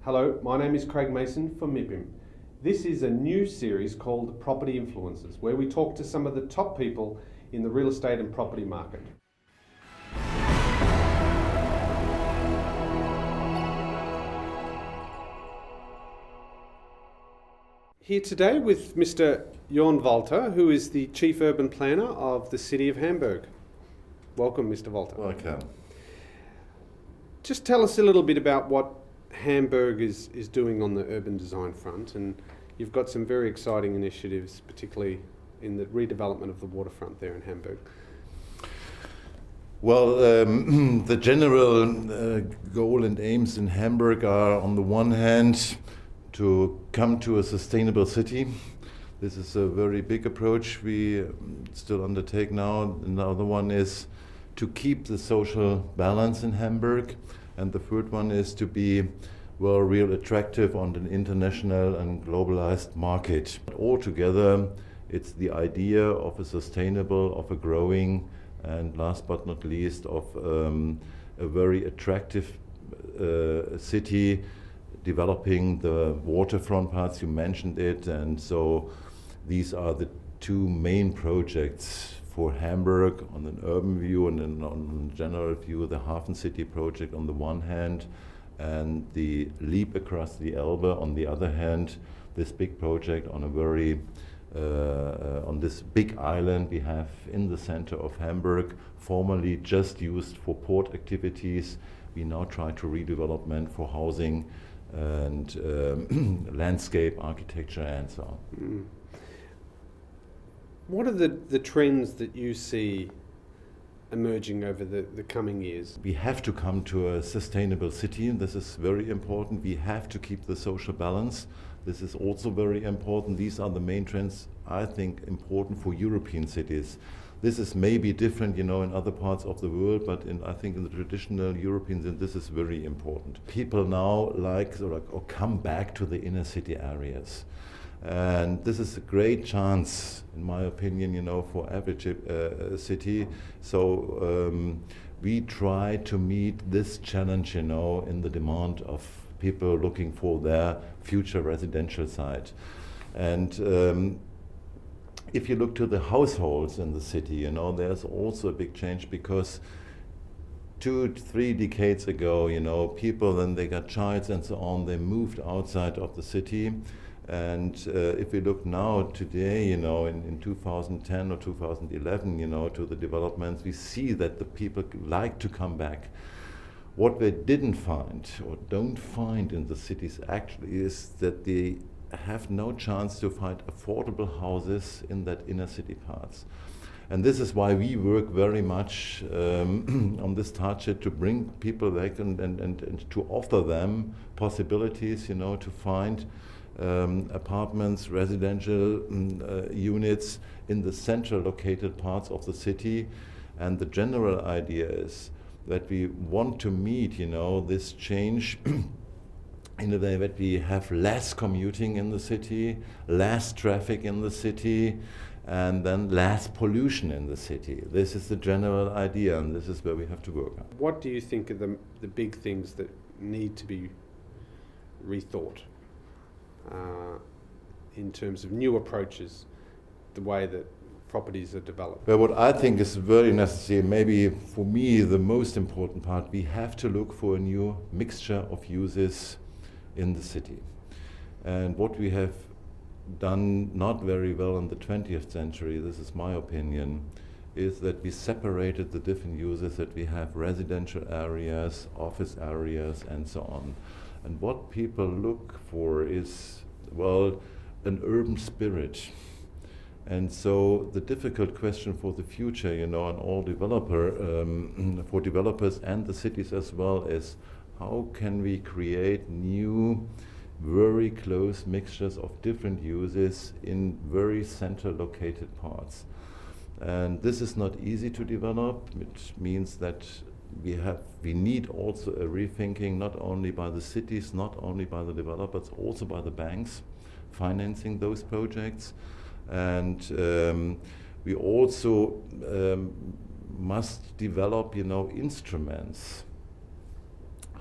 Hello, my name is Craig Mason from MIPIM. This is a new series called Property Influencers, where we talk to some of the top people in the real estate and property market. Here today with Mr. Jörn Walter, who is the Chief Urban Planner of the City of Hamburg. Welcome, Mr. Walter. Welcome. Just tell us a little bit about what Hamburg is doing on the urban design front, and you've got some very exciting initiatives, particularly in the redevelopment of the waterfront there in Hamburg. Well, the general goal and aims in Hamburg are, on the one hand, to come to a sustainable city. This is a very big approach we still undertake now. Another one is to keep the social balance in Hamburg. And the third one is to be, well, real attractive on an international and globalized market. Altogether, it's the idea of a sustainable, of a growing, and last but not least, of a very attractive city, developing the waterfront parts, you mentioned it, and so these are the two main projects for Hamburg on an urban view, and then on a general view, the Hafen City project on the one hand, and the leap across the Elbe on the other hand. This big project on a very on this big island we have in the center of Hamburg, formerly just used for port activities. We now try to redevelopment for housing and landscape architecture and so on. Mm. What are the trends that you see emerging over the coming years? We have to come to a sustainable city, and this is very important. We have to keep the social balance. This is also very important. These are the main trends, I think, important for European cities. This is maybe different, in other parts of the world, but I think in the traditional Europeans, this is very important. People now like or come back to the inner city areas. And this is a great chance, in my opinion, for every city. So we try to meet this challenge, in the demand of people looking for their future residential site. And if you look to the households in the city, there's also a big change, because 2-3 decades ago, people, then they got childs and so on, they moved outside of the city. And if we look now today, in 2010 or 2011, to the developments, we see that the people like to come back. What they didn't find or don't find in the cities actually is that they have no chance to find affordable houses in that inner city parts. And this is why we work very much on this target, to bring people back and to offer them possibilities, to find apartments, residential units in the central located parts of the city. And the general idea is that we want to meet, this change in a way that we have less commuting in the city, less traffic in the city, and then less pollution in the city. This is the general idea, and this is where we have to work on. What do you think are the big things that need to be rethought in terms of new approaches, the way that properties are developed? Well, what I think is very necessary, maybe for me the most important part, we have to look for a new mixture of uses in the city. And what we have done not very well in the 20th century, this is my opinion, is that we separated the different uses, that we have residential areas, office areas, and so on. And what people look for is, well, an urban spirit. And so the difficult question for the future, and all for developers and the cities as well, is how can we create new, very close mixtures of different uses in very center located parts. And this is not easy to develop, which means that we need also a rethinking, not only by the cities, not only by the developers, also by the banks financing those projects. And we also must develop, instruments,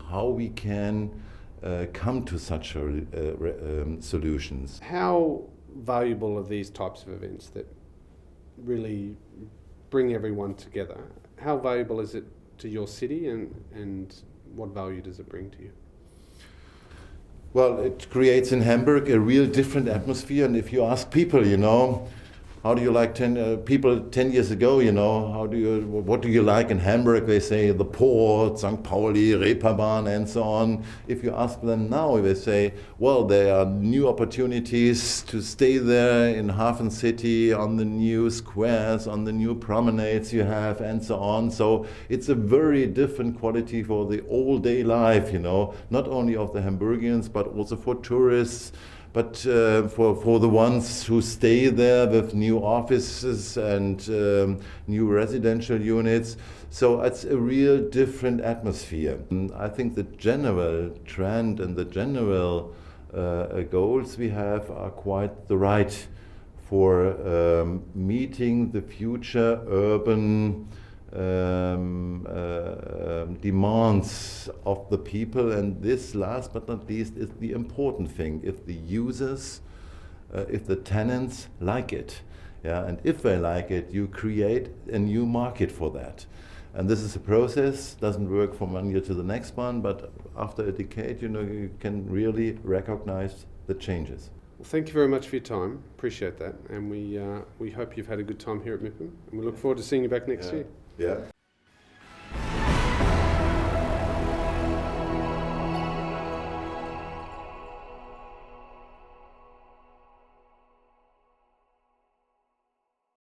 how we can come to such solutions. How valuable are these types of events that really bring everyone together? How valuable is it to your city, and what value does it bring to you? Well, it creates in Hamburg a real different atmosphere, and if you ask people, how do you like people 10 years ago, what do you like in Hamburg? They say the port, St. Pauli, Reeperbahn, and so on. If you ask them now, they say, well, there are new opportunities to stay there in Hafen City, on the new squares, on the new promenades you have, and so on. So it's a very different quality for the all-day life, not only of the Hamburgians, but also for tourists. But for the ones who stay there with new offices and new residential units, so it's a real different atmosphere. I think the general trend and the general goals we have are quite the right for meeting the future urban demands of the people, and this, last but not least, is the important thing. If the users, if the tenants like it, and if they like it, you create a new market for that. And this is a process, doesn't work from one year to the next one, but after a decade, you can really recognize the changes. Well, thank you very much for your time. Appreciate that, and we hope you've had a good time here at MIPIM, and we look forward to seeing you back next year. Yeah.